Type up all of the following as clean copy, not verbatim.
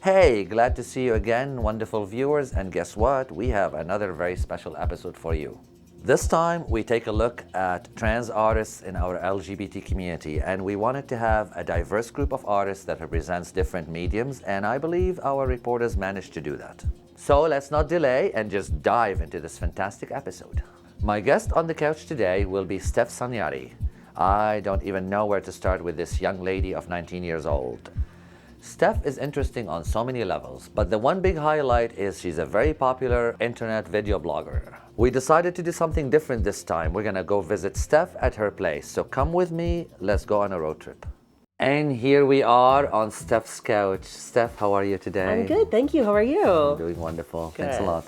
Hey, glad to see you again, wonderful viewers, and guess what? We have another very special episode for you. This time, we take a look at trans artists in our LGBT community, and we wanted to have a diverse group of artists that represents different mediums, and I believe our reporters managed to do that. So let's not delay and just dive into this fantastic episode. My guest on the couch today will be Stef Sanjati. I don't even know where to start with this young lady of 19 years old. Stef is interesting on so many levels, but the one big highlight is she's a very popular internet video blogger. We decided to do something different this time. We're gonna go visit Stef at her place. So come with me, let's go on a road trip. And here we are on Stef's couch. Stef, how are you today? I'm good, thank you. How are you? I'm doing wonderful, Good. Thanks a lot.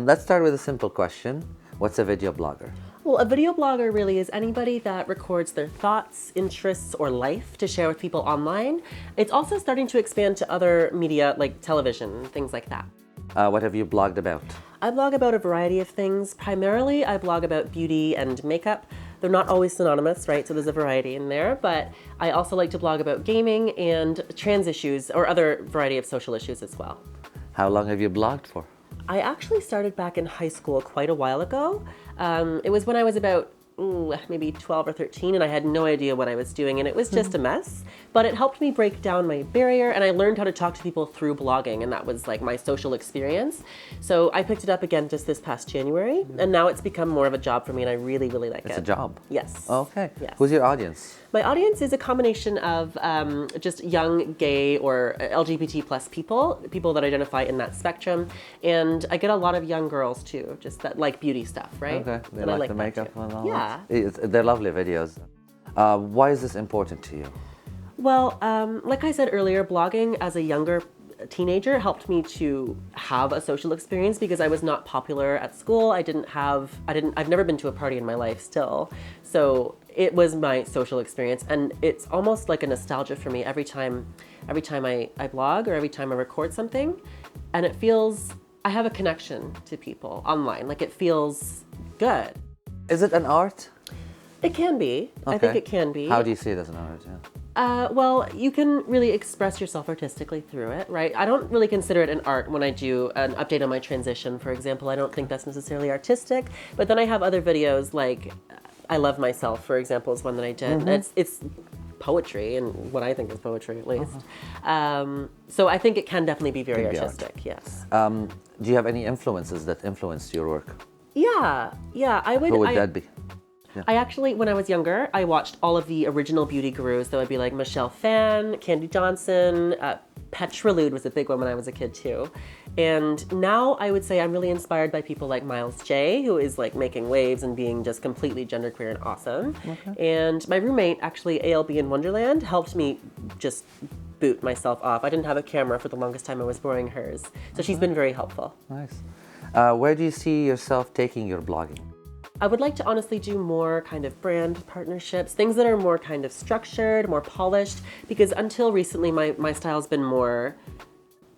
Let's start with a simple question. What's a video blogger? Well, a video blogger really is anybody that records their thoughts, interests, or life to share with people online. It's also starting to expand to other media like television, things like that. What have you blogged about? I blog about a variety of things. Primarily, I blog about beauty and makeup. They're not always synonymous, right? So there's a variety in there, but I also like to blog about gaming and trans issues or other variety of social issues as well. How long have you blogged for? I actually started back in high school quite a while ago. It was when I was about maybe 12 or 13, and I had no idea what I was doing, and it was just a mess. But it helped me break down my barrier, and I learned how to talk to people through blogging, and that was like my social experience. So I picked it up again just this past January, and now it's become more of a job for me, and I really, really like it. It's a job? Yes. Okay. Yes. Who's your audience? My audience is a combination of just young, gay, or LGBT plus people that identify in that spectrum. And I get a lot of young girls too, just that like beauty stuff, right? Okay, they And I like the that makeup too. and all Yeah. that. They're lovely videos. Why is this important to you? Well, like I said earlier, blogging as a younger teenager helped me to have a social experience because I was not popular at school. I've never been to a party in my life still. So it was my social experience, and it's almost like a nostalgia for me every time I blog or every time I record something, and it feels, I have a connection to people online. Like it feels good. Is it an art? It can be. Okay. I think it can be. How do you see it as an art? Yeah. Well, you can really express yourself artistically through it, right? I don't really consider it an art when I do an update on my transition, for example. I don't think that's necessarily artistic, but then I have other videos like I Love Myself, for example, is one that I did. Mm-hmm. It's poetry, and what I think is poetry, at least. So I think it can definitely be very artistic, yes. Do you have any influences that influenced your work? Yeah, I would. Who would that be? Yeah. I actually, when I was younger, I watched all of the original beauty gurus. That would be like Michelle Phan, Candy Johnson, Petra Lude was a big one when I was a kid too. And now I would say I'm really inspired by people like Miles J, who is like making waves and being just completely genderqueer and awesome. Okay. And my roommate, actually ALB in Wonderland, helped me just boot myself off. I didn't have a camera for the longest time. I was borrowing hers. So she's been very helpful. Nice. Where do you see yourself taking your blogging? I would like to honestly do more kind of brand partnerships, things that are more kind of structured, more polished, because until recently my style's been more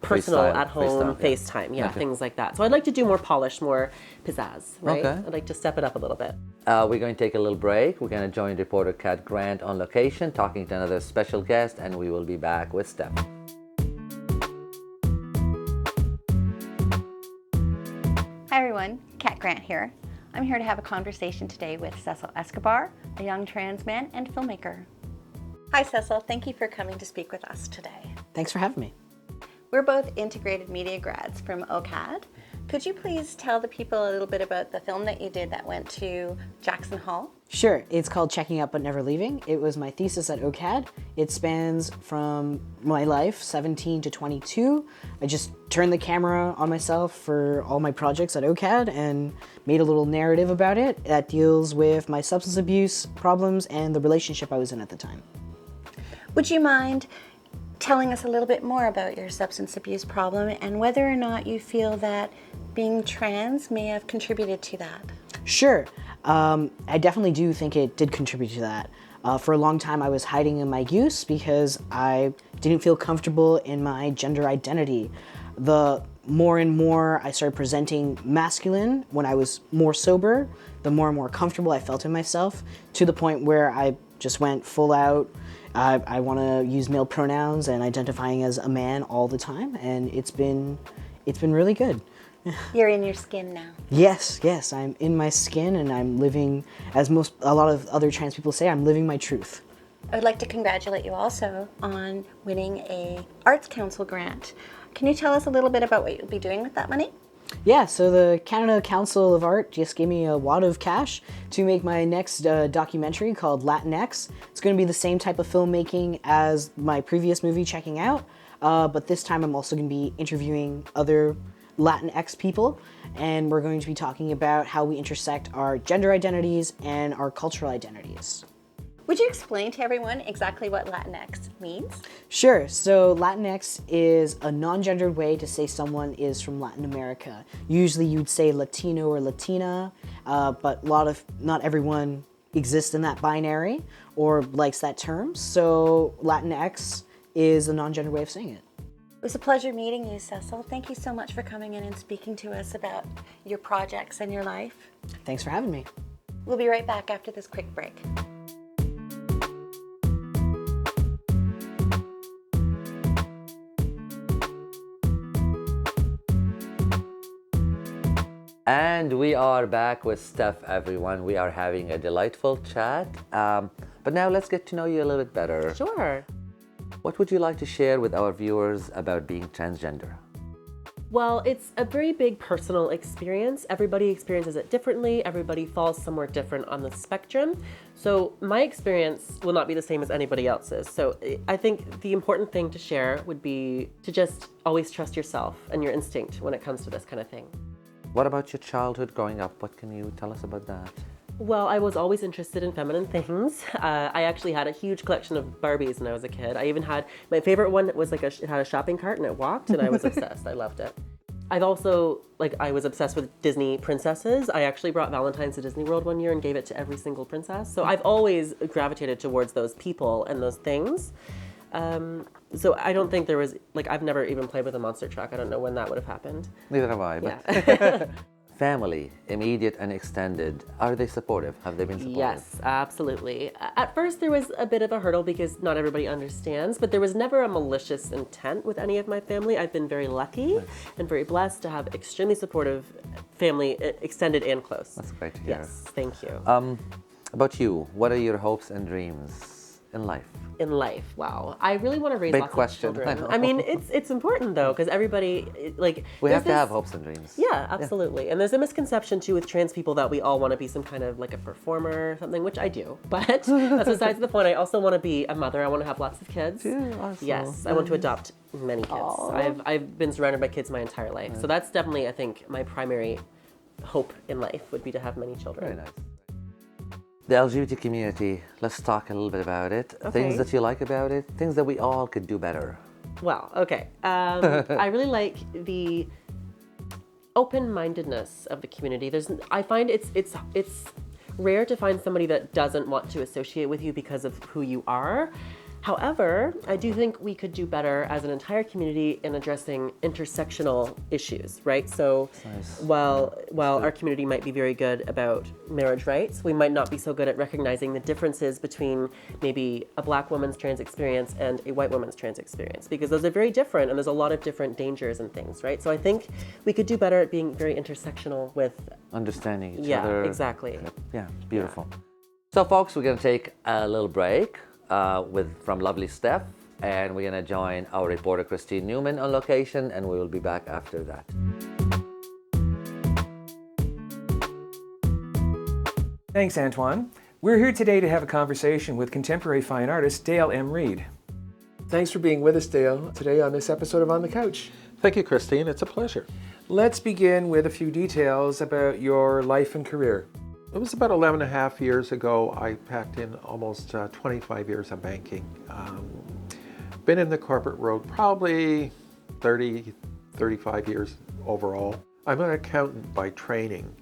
personal, Freestyle, at home, FaceTime, okay. Things like that. So I'd like to do more polished, more pizzazz, right? Okay. I'd like to step it up a little bit. We're going to take a little break. We're going to join reporter Kat Grant on location, talking to another special guest, and we will be back with Stef. Hi everyone, Kat Grant here. I'm here to have a conversation today with Cecil Escobar, a young trans man and filmmaker. Hi Cecil, thank you for coming to speak with us today. Thanks for having me. We're both integrated media grads from OCAD. Could you please tell the people a little bit about the film that you did that went to Jackson Hall? Sure, it's called Checking Out But Never Leaving. It was my thesis at OCAD. It spans from my life, 17 to 22. I just turned the camera on myself for all my projects at OCAD and made a little narrative about it that deals with my substance abuse problems and the relationship I was in at the time. Would you mind telling us a little bit more about your substance abuse problem and whether or not you feel that being trans may have contributed to that? Sure. I definitely do think it did contribute to that. For a long time, I was hiding in my use because I didn't feel comfortable in my gender identity. The more and more I started presenting masculine when I was more sober, the more and more comfortable I felt in myself, to the point where I just went full out I want to use male pronouns and identifying as a man all the time, and it's been really good. You're in your skin now. Yes, I'm in my skin, and I'm living, as a lot of other trans people say, I'm living my truth. I would like to congratulate you also on winning a Arts Council grant. Can you tell us a little bit about what you'll be doing with that money? Yeah, so the Canada Council of Art just gave me a wad of cash to make my next documentary called Latinx. It's going to be the same type of filmmaking as my previous movie, Checking Out, but this time I'm also going to be interviewing other Latinx people, and we're going to be talking about how we intersect our gender identities and our cultural identities. Would you explain to everyone exactly what Latinx means? Sure. So Latinx is a non-gendered way to say someone is from Latin America. Usually you'd say Latino or Latina, but not everyone exists in that binary or likes that term. So Latinx is a non-gendered way of saying it. It was a pleasure meeting you, Cecil. Thank you so much for coming in and speaking to us about your projects and your life. Thanks for having me. We'll be right back after this quick break. And we are back with Stef, everyone. We are having a delightful chat. But now let's get to know you a little bit better. Sure. What would you like to share with our viewers about being transgender? Well, it's a very big personal experience. Everybody experiences it differently. Everybody falls somewhere different on the spectrum. So my experience will not be the same as anybody else's. So I think the important thing to share would be to just always trust yourself and your instinct when it comes to this kind of thing. What about your childhood growing up? What can you tell us about that? Well, I was always interested in feminine things. I actually had a huge collection of Barbies when I was a kid. I even had, my favorite one was it had a shopping cart and it walked, and I was obsessed. I loved it. I've also, I was obsessed with Disney princesses. I actually brought Valentine's to Disney World one year and gave it to every single princess. So I've always gravitated towards those people and those things. So I don't think there was, I've never even played with a monster truck. I don't know when that would have happened. Neither have I. But Yeah. family, immediate and extended, are they supportive? Have they been supportive? Yes, absolutely. At first there was a bit of a hurdle because not everybody understands, but there was never a malicious intent with any of my family. I've been very lucky and very blessed to have extremely supportive family, extended and close. That's great to hear. Yes, thank you. About you, what are your hopes and dreams in life? In life, wow. I really want to raise Big lots question, of children. I know. mean, it's important though, because everybody, We have to have hopes and dreams. Yeah, absolutely. And there's a misconception too with trans people that we all want to be some kind of a performer or something, which I do. But that's besides the point. I also want to be a mother. I want to have lots of kids. Yeah, awesome. Yes, I want to adopt many kids. I've been surrounded by kids my entire life. So that's definitely, I think, my primary hope in life would be to have many children. Very nice. The LGBT community, let's talk a little bit about it. Okay. Things that you like about it, things that we all could do better. Well, okay. I really like the open-mindedness of the community. I find it's rare to find somebody that doesn't want to associate with you because of who you are. However, I do think we could do better as an entire community in addressing intersectional issues, right? So Nice. while our community might be very good about marriage rights, we might not be so good at recognizing the differences between maybe a Black woman's trans experience and a white woman's trans experience, because those are very different and there's a lot of different dangers and things, right? So I think we could do better at being very intersectional with Understanding each other. Yeah, exactly. Yeah, beautiful. So folks, we're gonna take a little break from lovely Stef, and we're gonna join our reporter Christine Newman on location, and we will be back after that. Thanks, Antoine. We're here today to have a conversation with contemporary fine artist Dale M. Reid. Thanks for being with us, Dale, today on this episode of On the Couch. Thank you, Christine. It's a pleasure. Let's begin with a few details about your life and career. It was about 11 and a half years ago. I packed in almost 25 years of banking. Been in the corporate world probably 30, 35 years overall. I'm an accountant by training.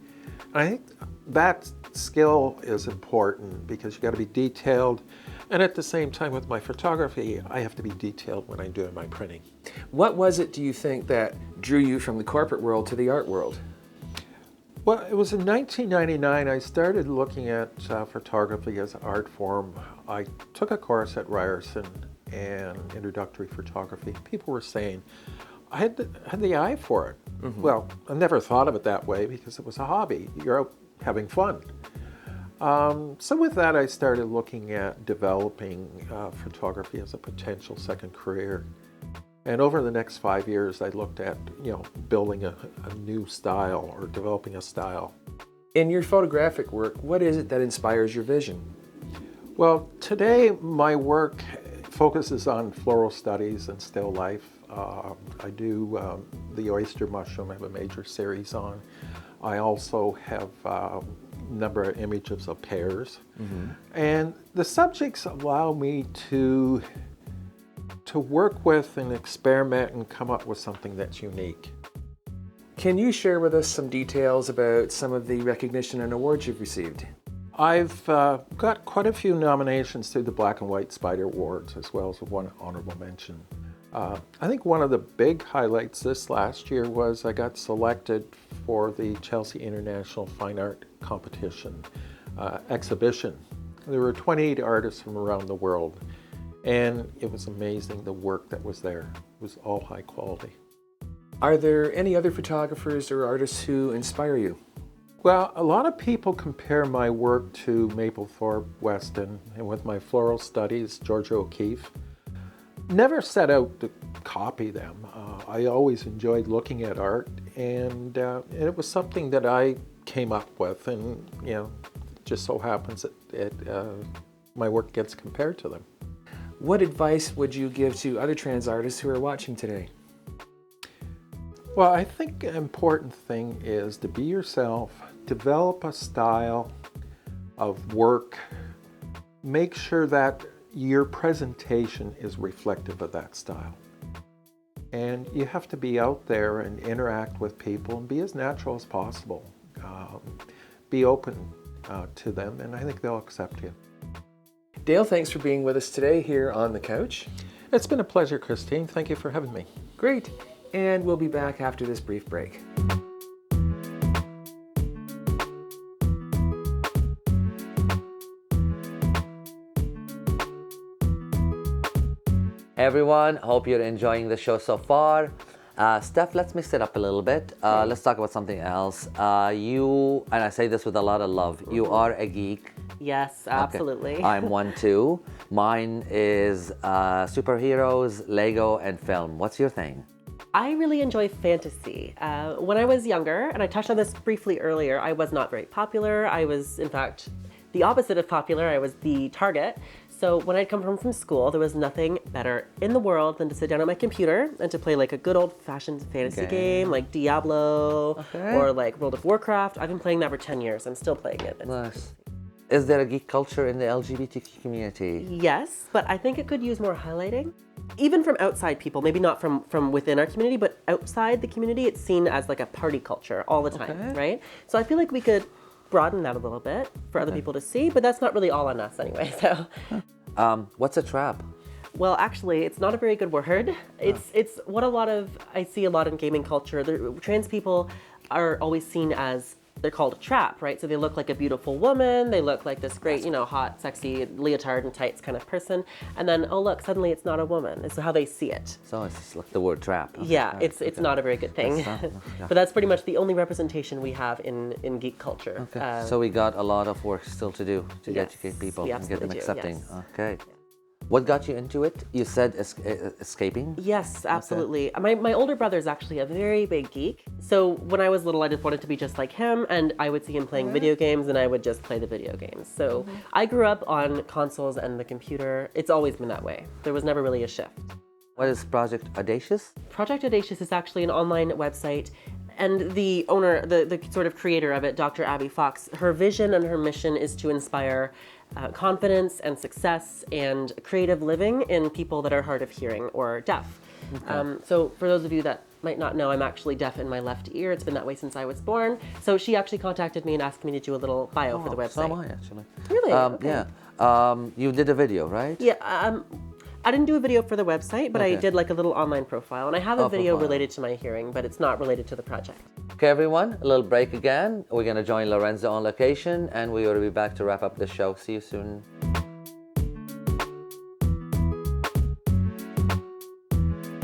And I think that skill is important because you got to be detailed. And at the same time with my photography, I have to be detailed when I'm doing my printing. What was it, do you think, that drew you from the corporate world to the art world? Well, it was in 1999 I started looking at photography as an art form. I took a course at Ryerson and introductory photography. People were saying, I had the eye for it. Well, I never thought of it that way because it was a hobby. You're out having fun. So with that, I started looking at developing photography as a potential second career. And over the next 5 years, I looked at, building a new style or developing a style. In your photographic work, what is it that inspires your vision? Well, today my work focuses on floral studies and still life. I do the oyster mushroom, I have a major series on. I also have a number of images of pears. And the subjects allow me to work with and experiment and come up with something that's unique. Can you share with us some details about some of the recognition and awards you've received? I've got quite a few nominations through the Black and White Spider Awards, as well as one honorable mention. I think one of the big highlights this last year was I got selected for the Chelsea International Fine Art Competition exhibition. There were 28 artists from around the world, and it was amazing the work that was there. It was all high quality. Are there any other photographers or artists who inspire you? Well, a lot of people compare my work to Mapplethorpe, Weston, and with my floral studies, Georgia O'Keeffe. Never set out to copy them. I always enjoyed looking at art, and it was something that I came up with, and just so happens that my work gets compared to them. What advice would you give to other trans artists who are watching today? Well, I think an important thing is to be yourself, develop a style of work, make sure that your presentation is reflective of that style. And you have to be out there and interact with people and be as natural as possible. Be open to them, and I think they'll accept you. Dale, thanks for being with us today here on the couch. It's been a pleasure, Christine. Thank you for having me. Great. And we'll be back after this brief break. Hey everyone, hope you're enjoying the show so far. Steph, let's mix it up a little bit. Let's talk about something else. You, and I say this with a lot of love, you are a geek. Yes, absolutely. Okay. I'm one too. Mine is superheroes, Lego, and film. What's your thing? I really enjoy fantasy. When I was younger, and I touched on this briefly earlier, I was not very popular. I was, in fact, the opposite of popular. I was the target. So when I'd come home from school, there was nothing better in the world than to sit down at my computer and to play like a good old-fashioned fantasy game like Diablo or like World of Warcraft. I've been playing that for 10 years. I'm still playing it. Nice. Is there a geek culture in the LGBTQ community? Yes, but I think it could use more highlighting. Even from outside people, maybe not from within our community, but outside the community, it's seen as like a party culture all the time, right? So I feel like we could broaden that a little bit for other people to see, but that's not really all on us anyway, so. What's a trap? Well, actually, it's not a very good word. It's what I see a lot in gaming culture. Trans people are always seen as, they're called a trap, right? So they look like a beautiful woman, they look like this great, hot, sexy, leotard and tights kind of person, and then, oh look, suddenly it's not a woman. It's how they see it. So it's like the word trap. Yeah, it's not a very good thing. But that's pretty much the only representation we have in geek culture. Okay. So we got a lot of work still to do to Yes, educate people we and get them absolutely do, accepting. yes. Okay. What got you into it? You said escaping? Yes, absolutely. My older brother is actually a very big geek. So when I was little, I just wanted to be just like him, and I would see him playing video games, and I would just play the video games. So I grew up on consoles and the computer. It's always been that way. There was never really a shift. What is Project Audacious? Project Audacious is actually an online website, and the owner, the sort of creator of it, Dr. Abby Fox, her vision and her mission is to inspire confidence and success and creative living in people that are hard of hearing or deaf. So for those of you that might not know, I'm actually deaf in my left ear. It's been that way since I was born. So she actually contacted me and asked me to do a little bio for the website. So am I, actually. Really? Okay. Yeah. You did a video, right? Yeah. I didn't do a video for the website, but I Okay. did like a little online profile. And I have a video profile. related to my hearing, but it's not related to the project. Okay, everyone, a little break again. We're going to join Lorenzo on location, and we will be back to wrap up the show. See you soon.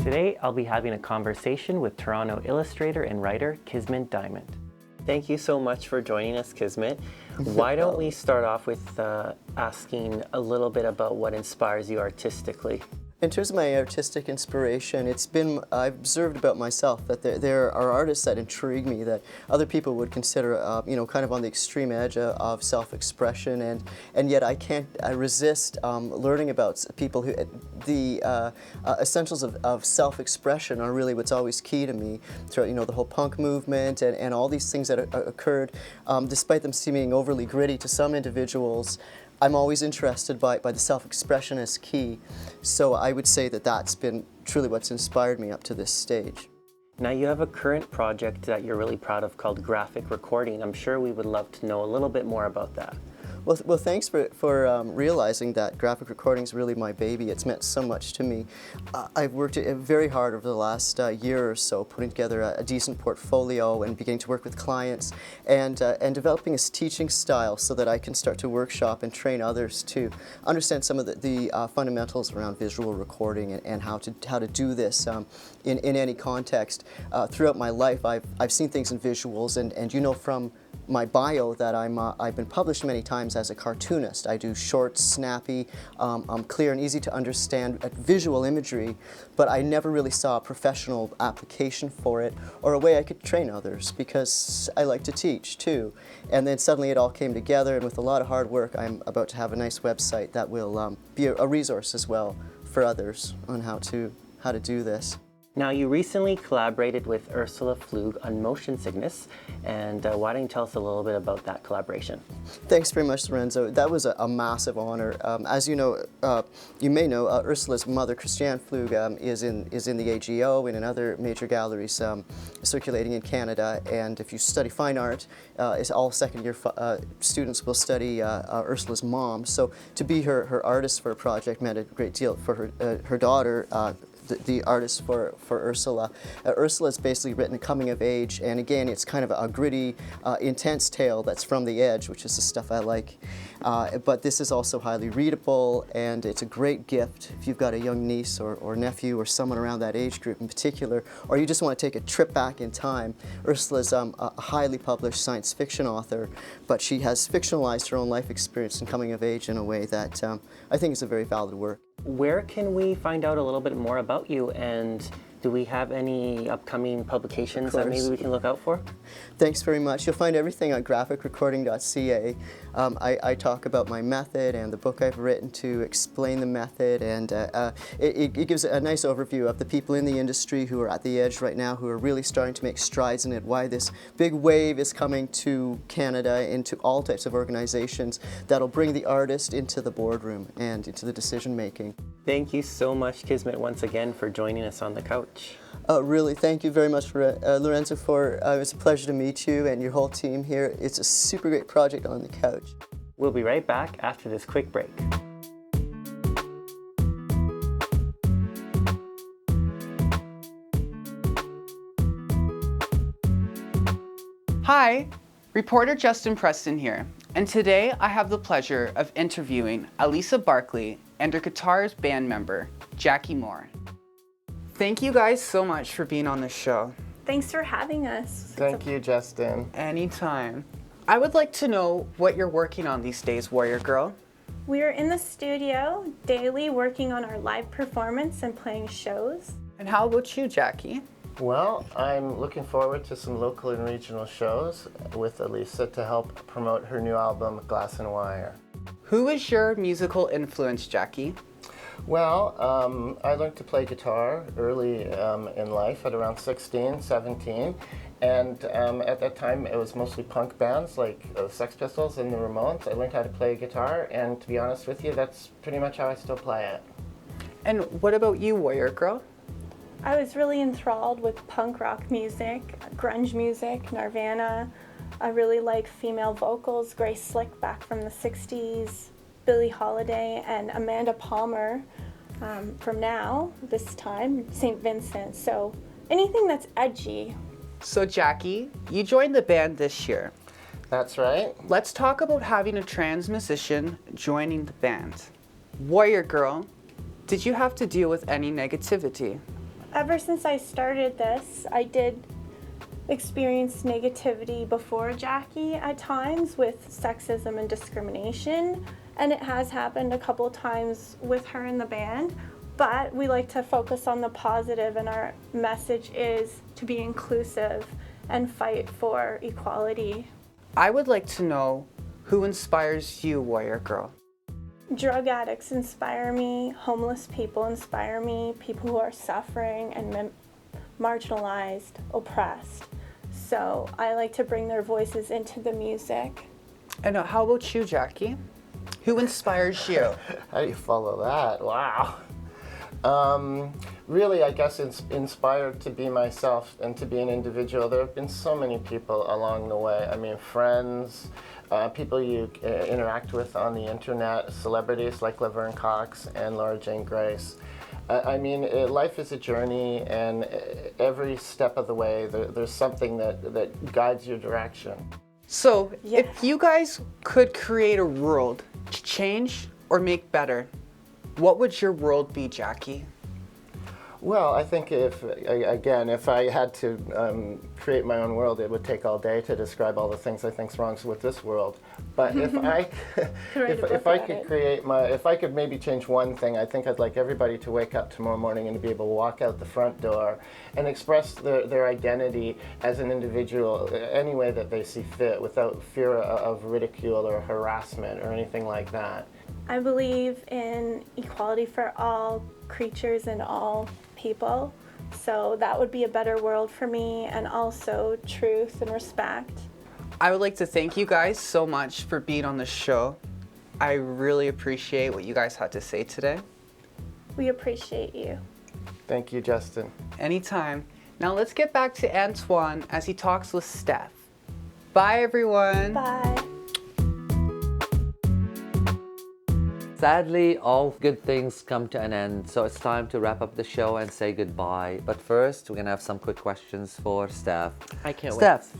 Today, I'll be having a conversation with Toronto illustrator and writer Kismet Dyment. Thank you so much for joining us, Kismet. Why don't we start off with asking a little bit about what inspires you artistically? In terms of my artistic inspiration, I've observed about myself that there are artists that intrigue me that other people would consider, kind of on the extreme edge of self-expression, and yet I resist learning about people who, the essentials of self-expression are really what's always key to me throughout, the whole punk movement and all these things that occurred, despite them seeming overly gritty to some individuals. I'm always interested by the self-expression as key, so I would say that that's been truly what's inspired me up to this stage. Now you have a current project that you're really proud of called graphic recording. I'm sure we would love to know a little bit more about that. Well, thanks for realizing that graphic recording is really my baby. It's meant so much to me. I've worked very hard over the last year or so, putting together a decent portfolio and beginning to work with clients and developing a teaching style so that I can start to workshop and train others to understand some of the fundamentals around visual recording and how to do this in any context. Throughout my life, I've seen things in visuals, and from my bio that I've been published many times as a cartoonist. I do short, snappy, clear and easy to understand visual imagery, but I never really saw a professional application for it or a way I could train others because I like to teach too. And then suddenly it all came together, and with a lot of hard work, I'm about to have a nice website that will be a resource as well for others on how to do this. Now, you recently collaborated with Ursula Flug on motion sickness, and why don't you tell us a little bit about that collaboration? Thanks very much, Lorenzo. That was a massive honor. As you may know, Ursula's mother, Christiane Flug, is in the AGO and in other major galleries circulating in Canada. And if you study fine art, all second-year students will study Ursula's mom. So to be her artist for a project meant a great deal for her daughter. The artist for Ursula. Ursula's basically written a coming of age, and again, it's kind of a gritty, intense tale that's from the edge, which is the stuff I like. But this is also highly readable, and it's a great gift if you've got a young niece or nephew or someone around that age group in particular, or you just want to take a trip back in time. Ursula's a highly published science fiction author, but she has fictionalized her own life experience and coming of age in a way that I think is a very valid work. Where can we find out a little bit more about you, and do we have any upcoming publications that maybe we can look out for? Thanks very much. You'll find everything on graphicrecording.ca. I talk about my method and the book I've written to explain the method, and it gives a nice overview of the people in the industry who are at the edge right now, who are really starting to make strides in it, why this big wave is coming to Canada, into all types of organizations that'll bring the artist into the boardroom and into the decision making. Thank you so much, Kismet, once again for joining us on the couch. Really, thank you very much, Lorenzo, it's a pleasure to meet you and your whole team here. It's a super great project on the couch. We'll be right back after this quick break. Hi, reporter Justin Preston here, and today I have the pleasure of interviewing Elissa Barclay and her guitarist band member, Jackie Moore. Thank you guys so much for being on the show. Thanks for having us. Thank you, Justin. Anytime. I would like to know what you're working on these days, Warrior Girl. We're in the studio daily working on our live performance and playing shows. And how about you, Jackie? Well, I'm looking forward to some local and regional shows with Elissa to help promote her new album, Glass and Wire. Who is your musical influence, Jackie? Well, I learned to play guitar early in life at around 16, 17. And at that time, it was mostly punk bands like Sex Pistols and the Ramones. I learned how to play guitar, and to be honest with you, that's pretty much how I still play it. And what about you, Warrior Girl? I was really enthralled with punk rock music, grunge music, Nirvana. I really like female vocals, Grace Slick back from the 60s, Billie Holiday, and Amanda Palmer from now, this time, St. Vincent. So anything that's edgy. So Jackie, you joined the band this year. That's right. Let's talk about having a trans musician joining the band. Warrior Girl, did you have to deal with any negativity? Ever since I started this, I did experience negativity before Jackie at times with sexism and discrimination, and it has happened a couple times with her in the band, but we like to focus on the positive, and our message is to be inclusive and fight for equality. I would like to know who inspires you, Warrior Girl. Drug addicts inspire me, homeless people inspire me, people who are suffering and marginalized, oppressed. So I like to bring their voices into the music. And how about you, Jackie? Who inspires you? How do you follow that? Wow. Really, I guess inspired to be myself and to be an individual. There have been so many people along the way. I mean, friends, people you interact with on the internet, celebrities like Laverne Cox and Laura Jane Grace. I mean, life is a journey, and every step of the way, there's something that guides your direction. So, if you guys could create a world to change or make better, what would your world be, Jackie? Well, I think if I had to create my own world, it would take all day to describe all the things I think's wrong with this world. But if I could maybe change one thing, I think I'd like everybody to wake up tomorrow morning and to be able to walk out the front door and express their identity as an individual any way that they see fit, without fear of ridicule or harassment or anything like that. I believe in equality for all creatures and all people, so that would be a better world for me, and also truth and respect. I would like to thank you guys so much for being on the show. I really appreciate what you guys had to say today. We appreciate you. Thank you, Justin. Anytime. Now let's get back to Antoine as he talks with Steph. Bye, everyone. Bye. Sadly, all good things come to an end, so it's time to wrap up the show and say goodbye. But first, we're gonna have some quick questions for Steph. I can't wait. Steph,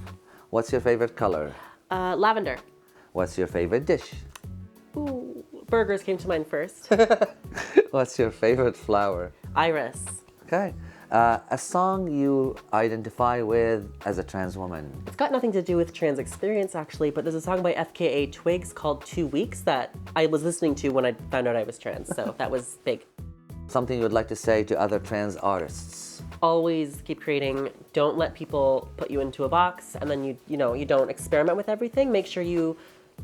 what's your favorite color? Lavender. What's your favorite dish? Ooh, burgers came to mind first. What's your favorite flower? Iris. Okay. A song you identify with as a trans woman? It's got nothing to do with trans experience, actually, but there's a song by FKA Twigs called 2 Weeks that I was listening to when I found out I was trans, so that was big. Something you would like to say to other trans artists? Always keep creating. Don't let people put you into a box, and then you don't experiment with everything. Make sure you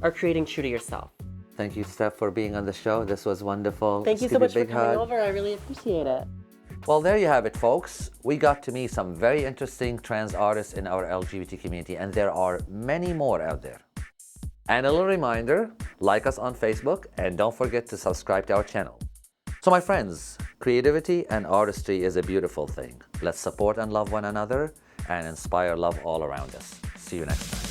are creating true to yourself. Thank you, Steph, for being on the show. This was wonderful. Thank you so much for coming over. I really appreciate it. Well, there you have it, folks. We got to meet some very interesting trans artists in our LGBT community, and there are many more out there. And a little reminder, like us on Facebook, and don't forget to subscribe to our channel. So my friends, creativity and artistry is a beautiful thing. Let's support and love one another and inspire love all around us. See you next time.